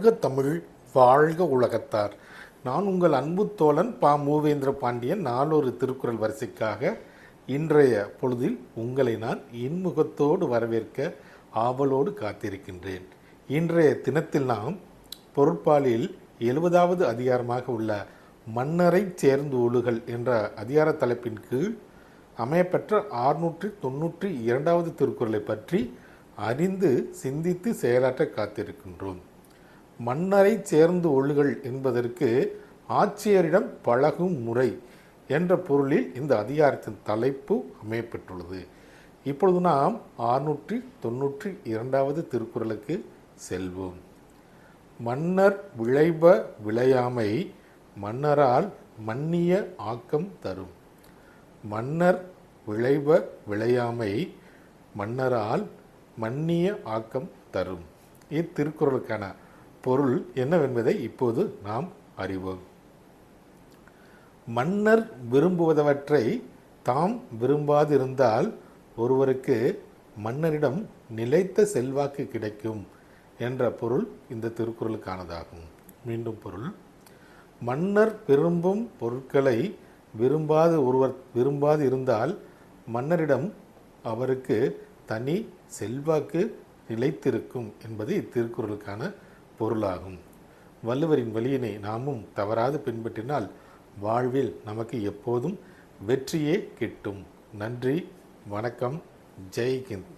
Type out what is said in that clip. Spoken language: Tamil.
வாழ்க தமிழ், வாழ்க உலகத்தார். நான் உங்கள் அன்பு தோழன் பா. மூவேந்திர பாண்டியன். நாளொரு திருக்குறள் வரிசைக்காக இன்றைய பொழுதில் உங்களை நான் இன்முகத்தோடு வரவேற்க ஆவலோடு காத்திருக்கின்றேன். இன்றைய தினத்தில் நாம் பொருட்பாலில் 70வது அதிகாரமாக உள்ள மன்னரை சேர்ந்து ஒழுகல் என்ற அதிகார தலைப்பின் கீழ் அமையப்பெற்ற 692வது திருக்குறளை பற்றி அறிந்து சிந்தித்து செயலாற்ற காத்திருக்கின்றோம். மன்னரை சேர்ந்து ஒழுகல் என்பதற்கு ஆட்சியரிடம் பழகும் முறை என்ற பொருளில் இந்த அதிகாரத்தின் தலைப்பு அமையப்பெற்றுள்ளது. இப்பொழுது நாம் 692வது திருக்குறளுக்கு செல்வோம். மன்னர் விளைப விளையாமை மன்னரால் மன்னிய ஆக்கம் தரும். மன்னர் விளைப விளையாமை மன்னரால் மன்னிய ஆக்கம் தரும். இத்திருக்குறளுக்கான பொருள் என்னவென்பதை இப்போது நாம் அறிவோம். மன்னர் விரும்புவதவற்றை தாம் விரும்பாதிருந்தால் ஒருவருக்கு மன்னரிடம் நிலைத்த செல்வாக்கு கிடைக்கும் என்ற பொருள் இந்த திருக்குறளுக்கானதாகும். மீண்டும் பொருள்: மன்னர் விரும்பும் பொருட்களை ஒருவர் விரும்பாது இருந்தால் மன்னரிடம் அவருக்கு தனி செல்வாக்கு நிலைத்திருக்கும் என்பது இத்திருக்குறளுக்கான பொருளாகும். வள்ளுவரின் வழியினை நாமும் தவறாது பின்பற்றினால் வாழ்வில் நமக்கு எப்போதும் வெற்றியே கிட்டும். நன்றி, வணக்கம், ஜெய் ஹிந்த்.